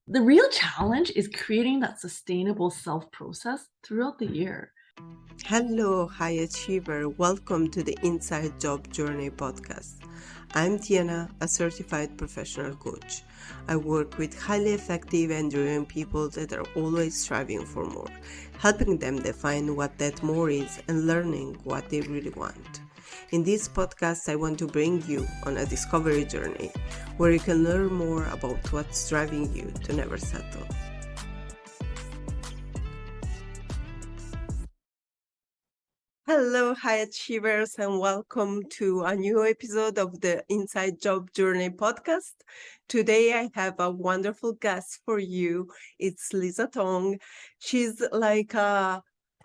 The real challenge is creating that sustainable self process throughout the year. Hello, high achiever. Welcome to the Inside Job Journey podcast. I'm Tiana, a certified professional coach. I work with highly effective and driven people that are always striving for more, helping them define what that more is and learning what they really want. In this podcast, I want to bring you on a discovery journey where you can learn more about what's driving you to never settle. Hello, high achievers, and welcome to a new episode of the Inside Job Journey podcast. Today, I have a wonderful guest for you. It's Lisa Tong. She's like a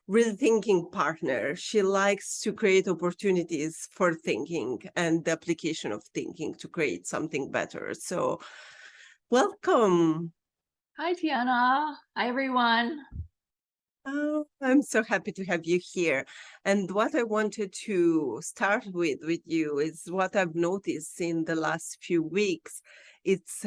real thinking partner. She likes to create opportunities for thinking and the application of thinking to create something better. So, welcome. Hi, Tiana. Hi, everyone. Oh, I'm so happy to have you here. And what I wanted to start with you is what I've noticed in the last few weeks. It's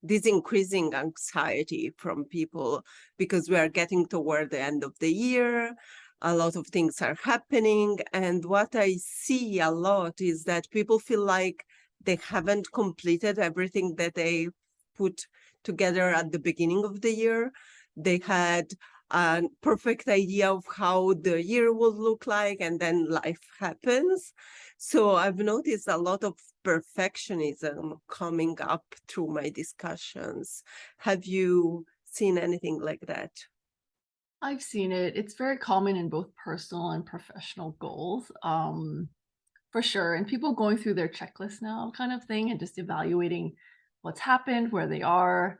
this increasing anxiety from people because we are getting toward the end of the year. A lot of things are happening. And what I see a lot is that people feel like they haven't completed everything that they put together at the beginning of the year. They had a perfect idea of how the year will look like, and then life happens. So I've noticed a lot of perfectionism coming up through my discussions. Have you seen anything like that? I've seen it. It's very common in both personal and professional goals, for sure. And people going through their checklist now, kind of thing, and just evaluating what's happened, where they are.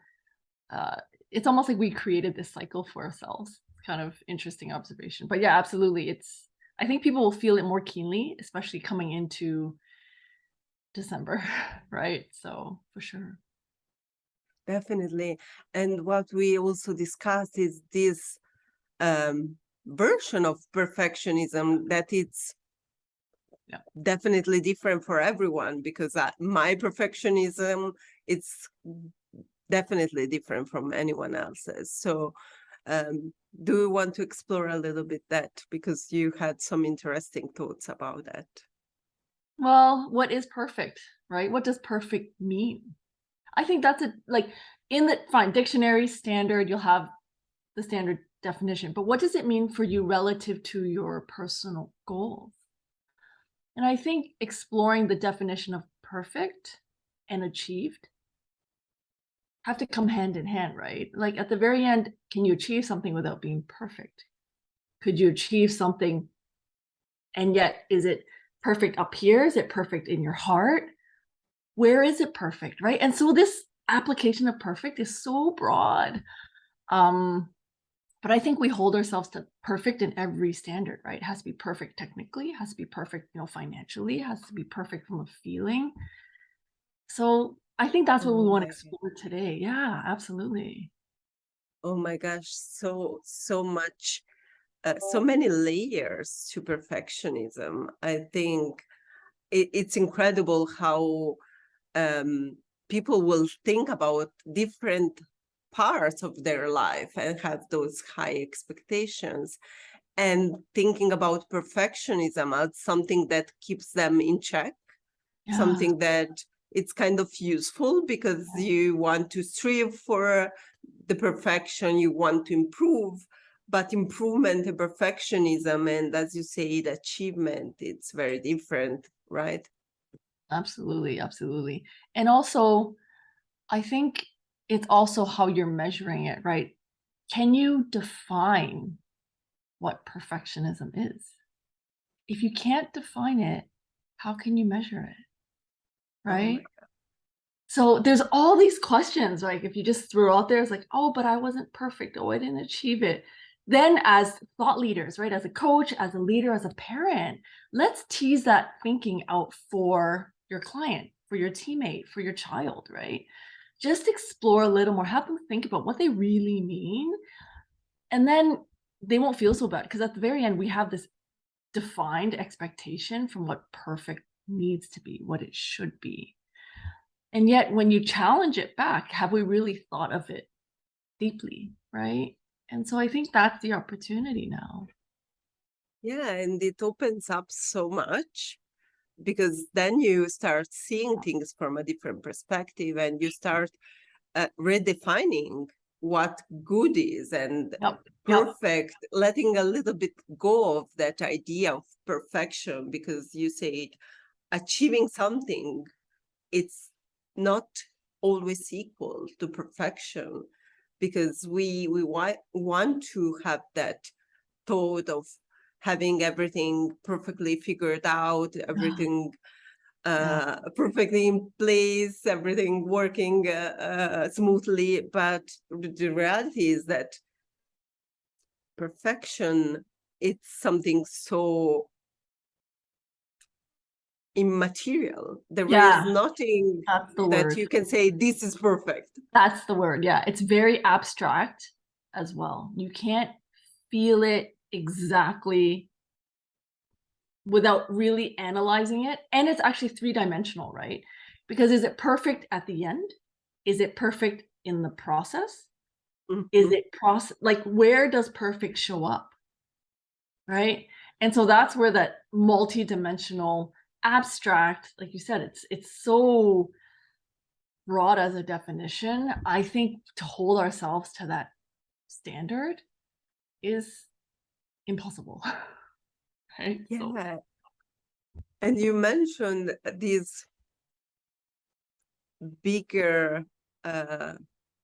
Uh, it's almost like we created this cycle for ourselves. It's kind of interesting observation. But yeah, absolutely. I think people will feel it more keenly, especially coming into December, right? So for sure. Definitely. And what we also discussed is this version of perfectionism that it's Yeah. definitely different for everyone, because my perfectionism, it's definitely different from anyone else's. So do you want to explore a little bit that, because you had some interesting thoughts about that? Well, what is perfect, right? What does perfect mean? I think that's like in the fine dictionary standard, you'll have the standard definition, but what does it mean for you relative to your personal goals? And I think exploring the definition of perfect and achieved have to come hand in hand, right? Like at the very end, can you achieve something without being perfect? Could you achieve something and yet is it perfect up here? Is it perfect in your heart? Where is it perfect, right? And so this application of perfect is so broad. Um, but I think we hold ourselves to perfect in every standard, right? It has to be perfect technically, it has to be perfect, financially, it has to be perfect from a feeling. So I think that's what we Oh want to my God. explore today. Yeah, absolutely. Oh my gosh, so much, so many layers to perfectionism. I think it's incredible how people will think about different parts of their life and have those high expectations, and thinking about perfectionism as something that keeps them in check, Yeah. something that it's kind of useful because you want to strive for the perfection, you want to improve. But improvement and perfectionism, and as you say, the achievement, it's very different, right? Absolutely, absolutely. And also, I think it's also how you're measuring it, right? Can you define what perfectionism is? If you can't define it, how can you measure it? Oh Right? my So there's all these questions, like if you just throw out there, it's like, oh, but I wasn't perfect. Oh, I didn't achieve it. Then, as thought leaders, right? As a coach, as a leader, as a parent, let's tease that thinking out for your client, for your teammate, for your child, right? Just explore a little more, have them think about what they really mean. And then they won't feel so bad because at the very end, we have this defined expectation from what perfect needs to be, what it should be. And yet when you challenge it back, have we really thought of it deeply, right? And so I think that's the opportunity now. Yeah, and it opens up so much because then you start seeing things from a different perspective and you start redefining what good is and Yep. Yep. perfect, letting a little bit go of that idea of perfection, because you said achieving something, it's not always equal to perfection, because we want to have that thought of having everything perfectly figured out, everything Yeah. perfectly in place, everything working smoothly. But the reality is that perfection, it's something so immaterial. There is Yeah. nothing That's the that word. you can say, this is perfect. That's the word. Yeah. It's very abstract as well. You can't feel it exactly without really analyzing it. And it's actually three-dimensional, right? Because is it perfect at the end? Is it perfect in the process? Is Mhm. it process like where does perfect show up? Right? And so that's where that multi-dimensional abstract, like you said, it's so broad as a definition. I think to hold ourselves to that standard is impossible. Right? So Yeah. And you mentioned these bigger, uh,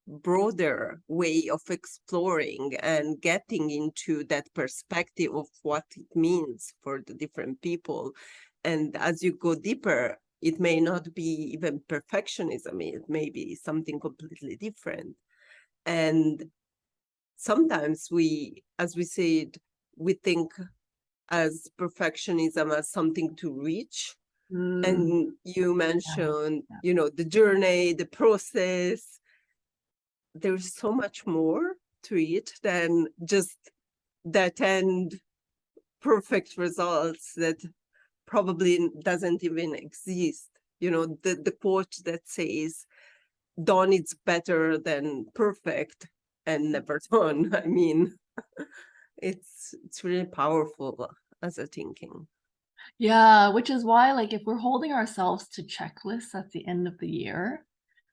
broader way of exploring and getting into that perspective of what it means for the different people. And as you go deeper, it may not be even perfectionism, it may be something completely different. And sometimes we, as we said, we think as perfectionism as something to reach. mm, And you yeah, mentioned, yeah, the journey, the process. There's so much more to it than just that end perfect results that probably doesn't even exist. The quote that says, done is better than perfect and never done. I mean, it's really powerful as a thinking. yeah, which is why, like, if we're holding ourselves to checklists at the end of the year,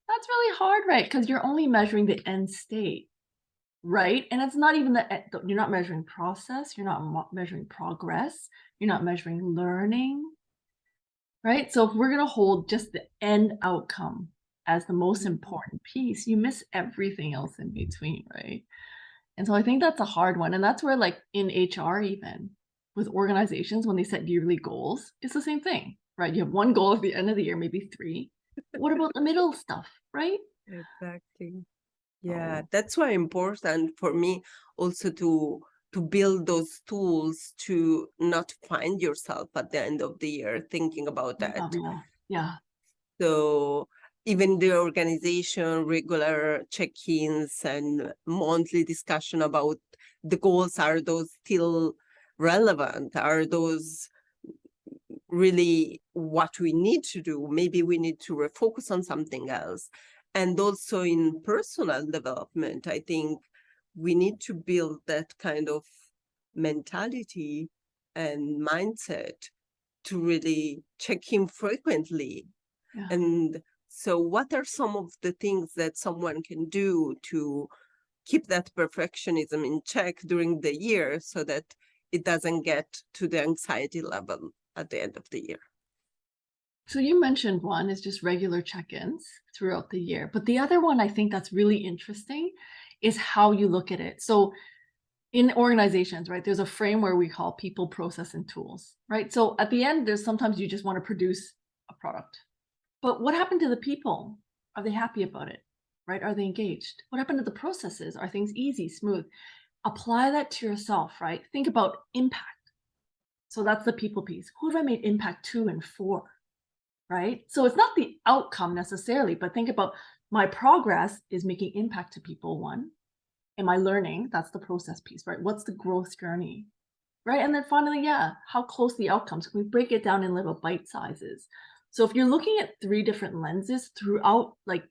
that's really hard, right? Because you're only measuring the end state, right? And it's not even you're not measuring process, you're not measuring progress, you're not measuring learning, right? So if we're gonna hold just the end outcome as the most Mhm. important piece, you miss everything else in between, right? And so I think that's a hard one. And that's where, like in HR, even with organizations, when they set yearly goals, it's the same thing, right? You have one goal at the end of the year, maybe three. But what about the middle stuff, right? Exactly. Yeah, So, that's why important for me also to build those tools to not find yourself at the end of the year thinking about that. yeah, yeah, So even the organization, regular check-ins and monthly discussion about the goals, are those still relevant? Are those really what we need to do? Maybe we need to refocus on something else. And also in personal development, I think we need to build that kind of mentality and mindset to really check in frequently. yeah. And so what are some of the things that someone can do to keep that perfectionism in check during the year so that it doesn't get to the anxiety level at the end of the year? So you mentioned one is just regular check-ins throughout the year. But the other one I think that's really interesting is how you look at it. So in organizations, right, there's a frame we call people, process, and tools, right? So at the end, there's sometimes you just want to produce a product. But what happened to the people? Are they happy about it? Right? Are they engaged? What happened to the processes? Are things easy, smooth? Apply that to yourself, right? Think about impact. So that's the people piece. Who have I made impact to and for? Right? So it's not the outcome necessarily, but think about my progress is making impact to people, one. Am I learning? That's the process piece, right? What's the growth journey? Right? And then finally, yeah, how close the outcomes? Can we break it down in little bite sizes So if you're looking at 3 different lenses throughout, like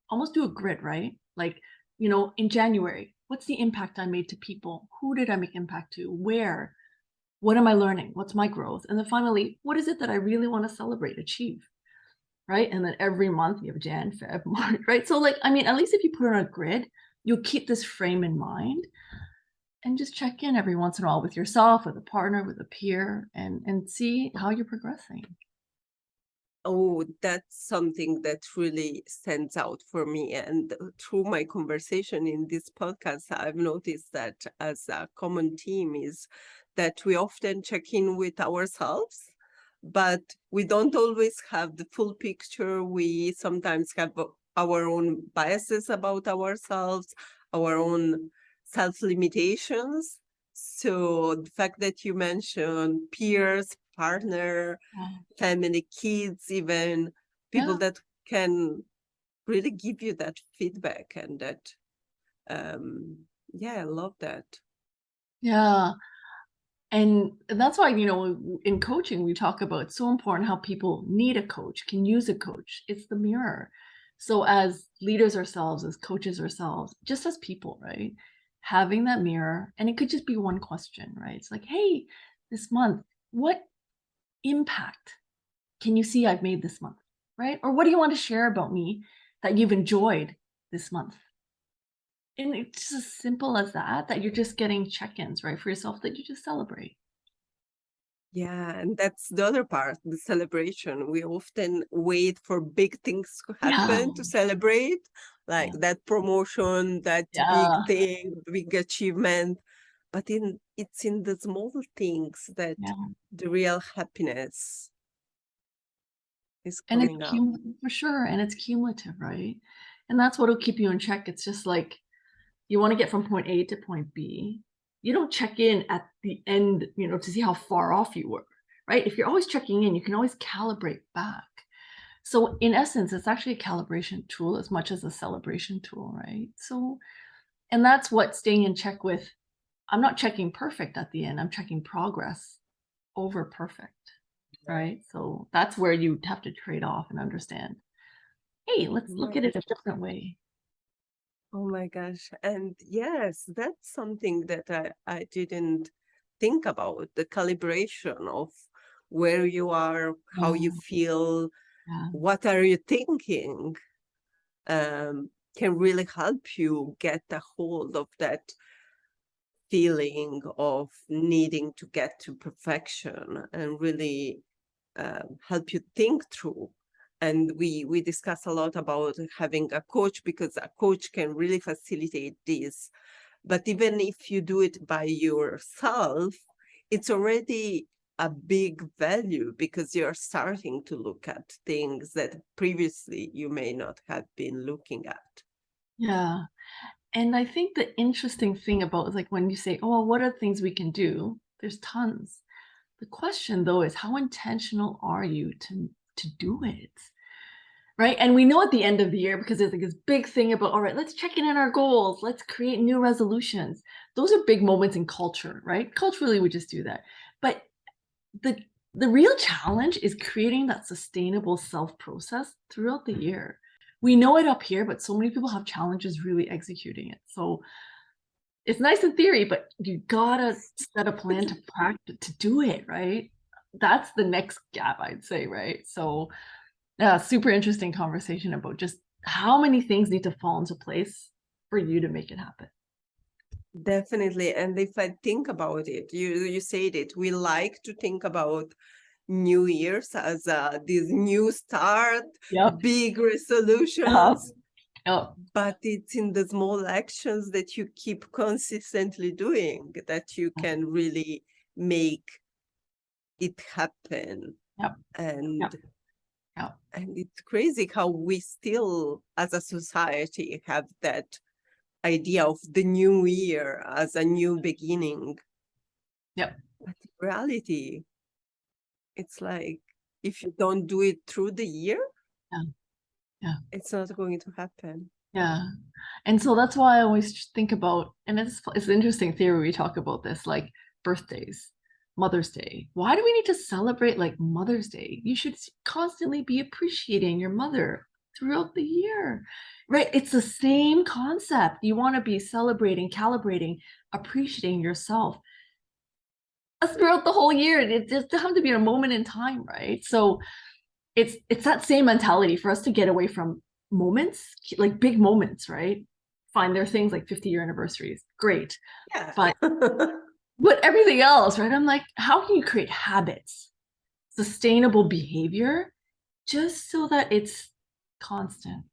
almost do a grid, right? Like, in January, what's the impact I made to people? Who did I make impact to? Where? What am I learning? What's my growth? And then finally, what is it that I really want to celebrate, achieve? Right. And then every month you have Jan, Feb, March, right? So, like, I mean, at least if you put it on a grid, you'll keep this frame in mind and just check in every once in a while with yourself, with a partner, with a peer, and see how you're progressing. Oh, that's something that really stands out for me. And through my conversation in this podcast, I've noticed that as a common theme is that we often check in with ourselves, but we don't always have the full picture. We sometimes have our own biases about ourselves, our own self-limitations. So the fact that you mentioned peers, partner, Yeah. family, kids, even people Yeah. that can really give you that feedback and that, yeah, I love that. Yeah. And that's why, in coaching, we talk about it's so important how people need a coach, can use a coach. It's the mirror. So, as leaders ourselves, as coaches ourselves, just as people, right? Having that mirror, and it could just be one question, right? It's like, hey, this month, what impact can you see I've made this month, right? Or what do you want to share about me that you've enjoyed this month? And it's just as simple as that you're just getting check-ins, right, for yourself that you just celebrate. Yeah, and that's the other part, the celebration. We often wait for big things to Yeah. happen to celebrate, like Yeah. that promotion, that big Yeah. thing, big achievement. But it's in the small things that Yeah. the real happiness is And it's coming out. cumulative for sure, and it's cumulative, right? And that's what'll keep you in check. It's just like you wanna get from point A to point B. You don't check in at the end, to see how far off you were, right? If you're always checking in, you can always calibrate back. So in essence, it's actually a calibration tool as much as a celebration tool, right? So, and that's what staying in check with. I'm not checking perfect at the end. I'm checking progress over perfect, right? So that's where you have to trade off and understand, hey, let's look at it a different way. Oh my gosh. And yes, that's something that I didn't think about, the calibration of where you are, how you Yeah, feel, yeah, what are you thinking, can really help you get a hold of that feeling of needing to get to perfection and really help you think through. And we discuss a lot about having a coach because a coach can really facilitate this. But even if you do it by yourself, it's already a big value because you're starting to look at things that previously you may not have been looking at. yeah. And I think the interesting thing about is like when you say, oh, well, what are things we can do? There's tons. The question though is how intentional are you to do it? Right. And we know at the end of the year, because there's like this big thing about, all right, let's check in on our goals, let's create new resolutions. Those are big moments in culture, right? Culturally, we just do that. But the the real challenge is creating that sustainable self process throughout the year. We know it up here, but so many people have challenges really executing it. So it's nice in theory, but you gotta set a plan to practice to do it, right? That's the next gap, I'd say, right? So yeah, super interesting conversation about just how many things need to fall into place for you to make it happen. Definitely. And if I think about it, you said it, we like to think about New Year's as this new start, Yep. big Uh-huh. resolutions, Yep. but it's in the small actions that you keep consistently doing that you can really make it happen. Yep. And Yep. Yep. and it's crazy how we still, as a society, have that idea of the new year as a new beginning. Yep. But in reality, it's like if you don't do it through the year, Yeah. Yeah. it's not going to happen. Yeah. And so that's why I always think about, and it's an interesting theory we talk about this, like birthdays. Mother's Day. Why do we need to celebrate like Mother's Day? You should constantly be appreciating your mother throughout the year, right? It's the same concept. You want to be celebrating, calibrating, appreciating yourself throughout the whole year. It doesn't have to be a moment in time, right? So it's that same mentality for us to get away from moments, like big moments, right? Fine, there are things like 50-year anniversaries, great. Yeah. But everything else, right? I'm like, how can you create habits, sustainable behavior, just so that it's constant?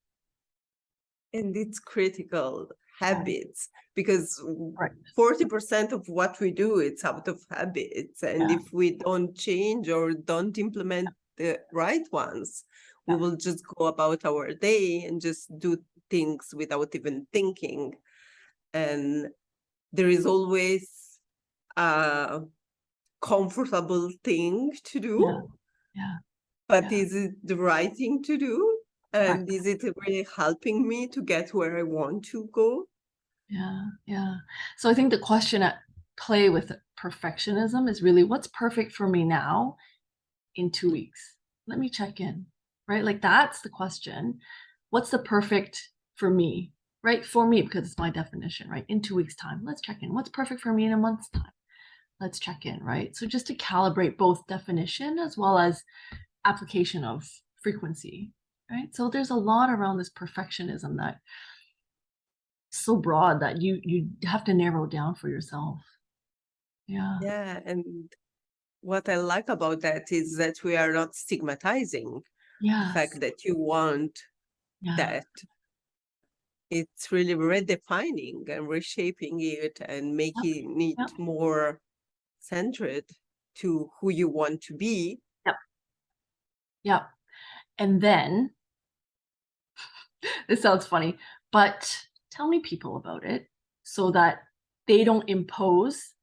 And it's critical Right. habits because Right. 40% of what we do, it's out of habits. And Yeah. if we don't change or don't implement the right ones, we Yeah. will just go about our day and just do things without even thinking. And there is always a comfortable thing to Yeah. do, Yeah. but Yeah. is it the right thing to do? Right. And is it really helping me to get where I want to go? Yeah. Yeah. So I think the question at play with perfectionism is really what's perfect for me now in 2 weeks? Let me check in, right? Like that's the question. What's the perfect for me, right? For me, because it's my definition, right? In 2 weeks' time, let's check in. What's perfect for me in a month's time? Let's check in, right? So just to calibrate both definition as well as application of frequency, right? So there's a lot around this perfectionism that so broad that you have to narrow down for yourself. Yeah. Yeah, and what I like about that is that we are not stigmatizing the Yes. fact that you want Yeah. that. It's really redefining and reshaping it and Yep. making it Yep. more centered to who you want to be. Yep. Yep. And then this sounds funny, but tell me people about it so that they don't impose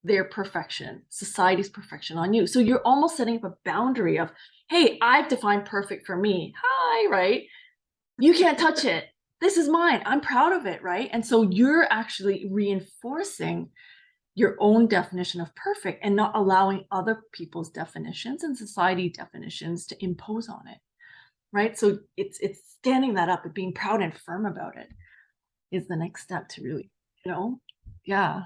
their perfection, society's perfection on you. So you're almost setting up a boundary of, hey, I've defined perfect for me. Hi, right? You can't touch it. This is mine. I'm proud of it, right? And so you're actually reinforcing your own definition of perfect and not allowing other people's definitions and society definitions to impose on it, right? So it's standing that up and being proud and firm about it is the next step to really, you know, yeah,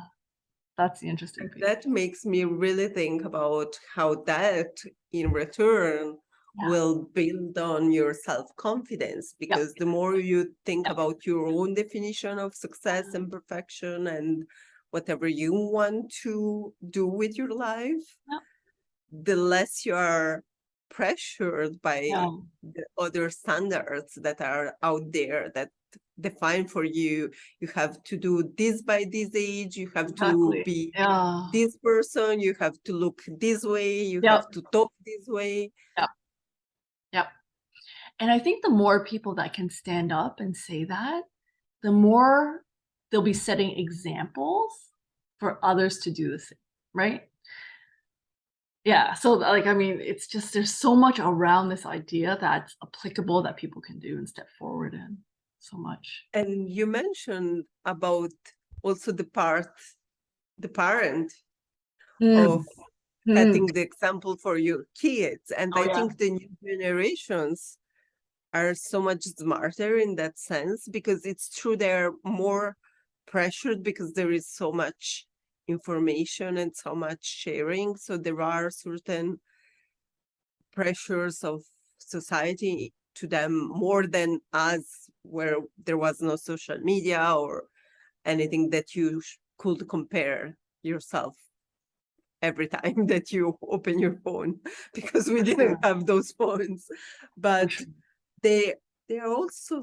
that's the interesting And piece. that makes me really think about how that in return Yeah. will build on your self-confidence, Yep. because the more you think Yep. about your own definition of success and perfection and whatever you want to do with your life, Yep. the less you are pressured by Yeah. the other standards that are out there that define for you. You have to do this by this age, you have to Exactly. be Yeah. this person, you have to look this way, you Yep. have to talk this way. Yep. Yep. And I think the more people that can stand up and say that, the more they'll be setting examples for others to do the same, right? Yeah. So like, I mean, it's just there's so much around this idea that's applicable that people can do and step forward in. So much. And you mentioned about also the parent of Mm. Mm. setting the example for your kids. And Oh I yeah. think the new generations are so much smarter in that sense, because it's true they're more pressured because there is so much information and so much sharing. So there are certain pressures of society to them more than us, where there was no social media or anything that you could compare yourself every time that you open your phone, because we For didn't sure. have those phones. For But sure. they are also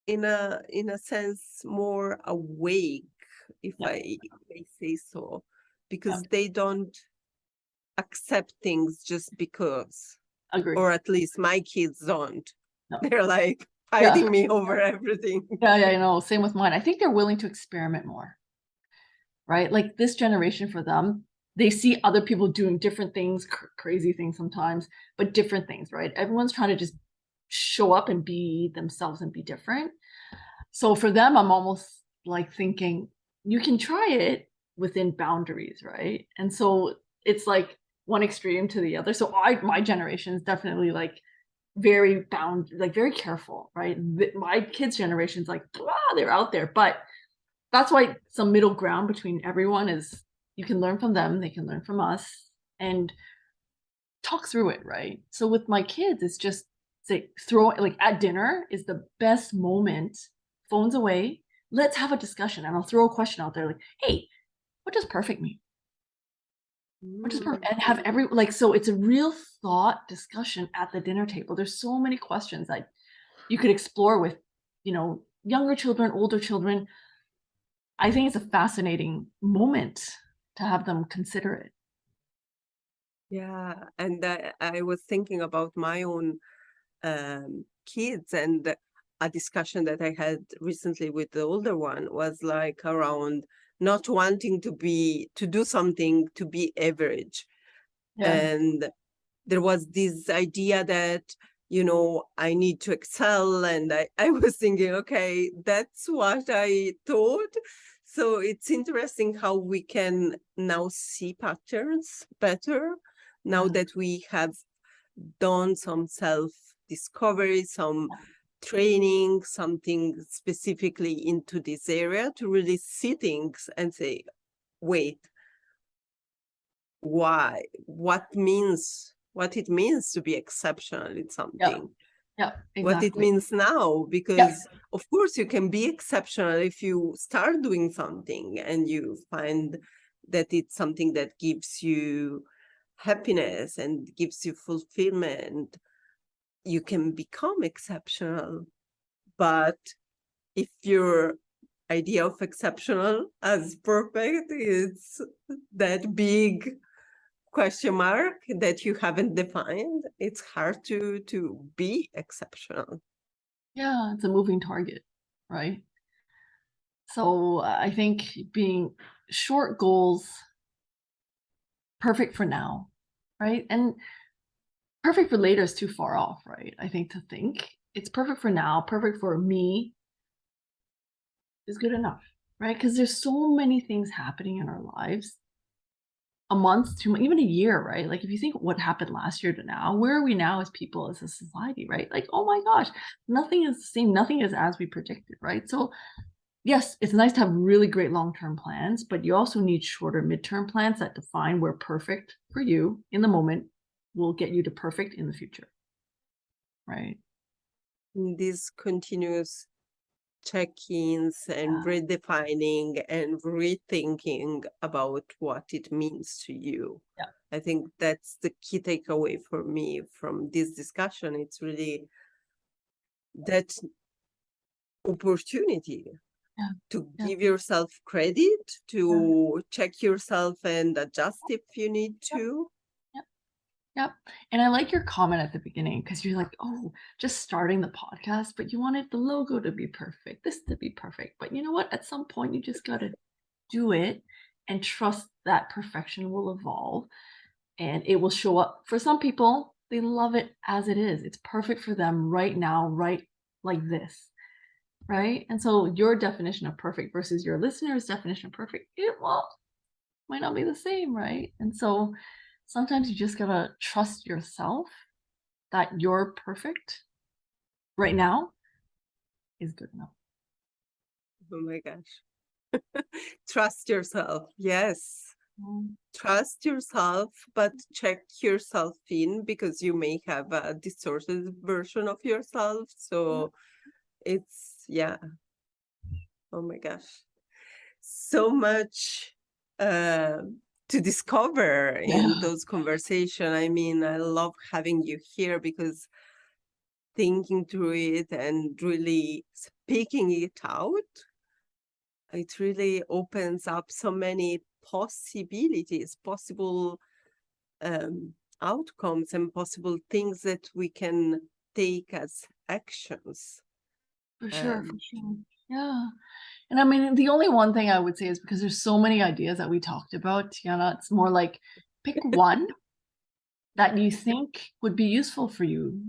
in a sense more awake, if Yep. I may say so, because Yep. they don't accept things just because, Agree. or at least my kids don't. No. They're like Yeah. fighting me over everything. Yeah. Yeah. I know. Same with mine. I think they're willing to experiment more, right? Like this generation for them, they see other people doing different things, crazy things sometimes, but different things, right? Everyone's trying to just show up and be themselves and be different. So for them, I'm almost like thinking you can try it within boundaries, right? And so it's like one extreme to the other. So my generation is definitely like very bound, like very careful, right? My kids' generation's like, they're out there. But that's why some middle ground between everyone is you can learn from them, they can learn from us, and talk through it, right? So with my kids, it's just say throw like at dinner is the best moment. Phones away. Let's have a discussion. And I'll throw a question out there like, hey, what does perfect mean? What does perfect Mm. and have every like so it's a real thought discussion at the dinner table. There's so many questions that you could explore with, younger children, older children. I think it's a fascinating moment to have them consider it. Yeah, and I was thinking about my own kids, and a discussion that I had recently with the older one was like around not wanting to do something to be average. Yeah. And there was this idea that, I need to excel. And I was thinking, okay, that's what I thought. So it's interesting how we can now see patterns better now Yeah. that we have done some self-discovery, some training, something specifically into this area to really see things and say, wait, why? What it means to be exceptional in Yeah. something, Yeah. what it Exactly. means now, Yeah. because of course you can be exceptional if you start doing something and you find that it's something that gives you happiness and gives you fulfillment. You can become exceptional. But if your idea of exceptional as perfect is that big question mark that you haven't defined, it's hard to be exceptional. Yeah. It's a moving target, right? So I think being short goals, perfect for now, right? And perfect for later is too far off, right? I think to think it's perfect for now, perfect for me is good enough, right? Because there's so many things happening in our lives. A month, 2 months, even a year, right? Like if you think what happened last year to now, where are we now as people, as a society, right? Like, oh my gosh, nothing is the same, nothing is as we predicted, right? So yes, it's nice to have really great long-term plans, but you also need shorter midterm plans that define where perfect for you in the moment will get you to perfect in the future, right? These continuous check-ins and Yeah, redefining and rethinking about what it means to you. yeah, I think that's the key takeaway for me from this discussion. It's really that opportunity yeah, to yeah, give yourself credit, yeah, to check yourself and adjust if you need yep, to. yep, yep. And I like your comment at the beginning because you're like, oh, just starting the podcast, but you wanted the logo to be perfect, this to be perfect. But you know what? At some point, you just got to do it and trust that perfection will evolve and it will show up. For some people, they love it as it is. It's perfect for them right now, right like this, right? And so your definition of perfect versus your listener's definition of perfect, it well might not be the same, right? And so sometimes you just gotta trust yourself that you're perfect right now is good enough. Oh my gosh. Trust yourself. Yes. Mm, Trust yourself, but check yourself in because you may have a distorted version of yourself. yeah, So it's, yeah. Oh my gosh. So much uh, to discover in yeah, those conversations. I mean, I love having you here because thinking through it and really speaking it out, it really opens up so many possibilities, possible outcomes, and possible things that we can take as actions. for sure, for Um, sure. Yeah. And I mean, the only one thing I would say is because there's so many ideas that we talked about, Tiana, it's more like pick one that you think would be useful for you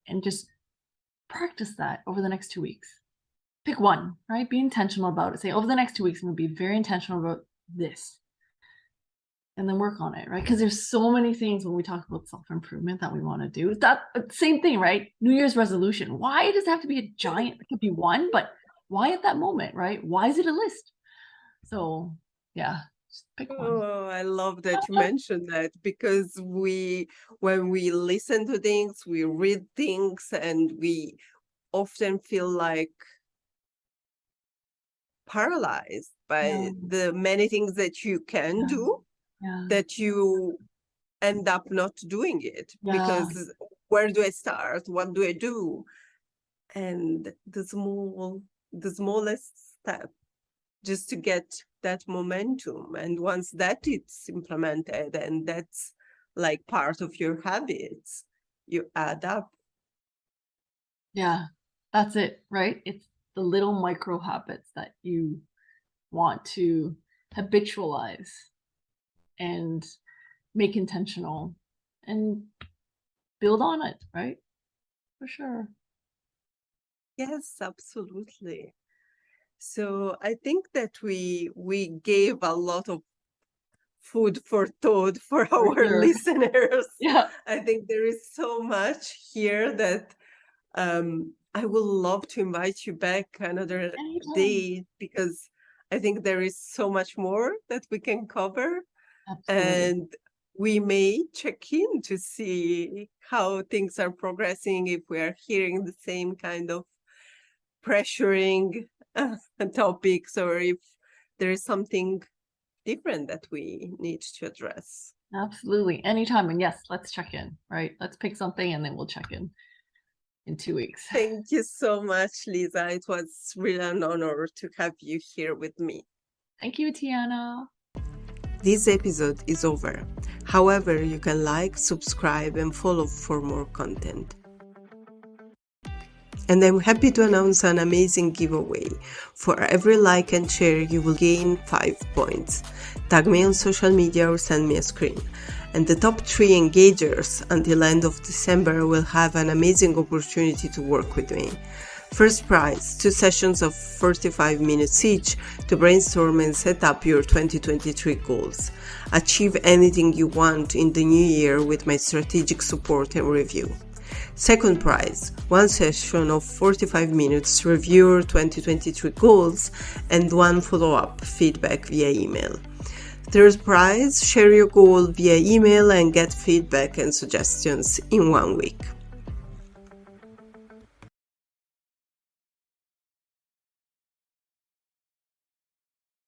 and just practice that over the next 2 weeks. Pick one, right? Be intentional about it. Say, over the next 2 weeks, I'm going to be very intentional about this. and then work on it, right? Because there's so many things when we talk about self-improvement that we want to do. That same thing, right? New Year's resolution. Why does it have to be a giant? It could be one, but why at that moment, right? Why is it a list? So yeah, just pick one. Oh, I love that you mentioned that, because when we listen to things, we read things, and we often feel like paralyzed Yeah, by the many things that you can yeah, do, yeah, that you end up not doing it, yeah, because where do I start? What do I do? And the smallest step, just to get that momentum. And once that it's implemented and that's like part of your habits, you add up. yeah. That's it, right? It's the little micro habits that you want to habitualize and make intentional and build on it, right? For sure. Yes, absolutely. So I think that we gave a lot of food for thought for For our sure. listeners. Yeah. I think there is so much here that I would love to invite you back another Anytime. day, because I think there is so much more that we can cover, Absolutely. and we may check in to see how things are progressing, if we are hearing the same kind of pressuring topics, or if there is something different that we need to address. Absolutely. Anytime. And yes, let's check in, right? Let's pick something and then we'll check in 2 weeks. Thank you so much, Lisa. It was really an honor to have you here with me. Thank you, Tiana. This episode is over. However, you can like, subscribe, and follow for more content. And I'm happy to announce an amazing giveaway. For every like and share, you will gain 5 points. Tag me on social media or send me a screen. And the top 3 engagers until end of December will have an amazing opportunity to work with me. First prize, 2 sessions of 45 minutes each to brainstorm and set up your 2023 goals. Achieve anything you want in the new year with my strategic support and review. Second prize, 1 session of 45 minutes to review your 2023 goals and 1 follow-up feedback via email. Third prize, share your goal via email and get feedback and suggestions in 1 week.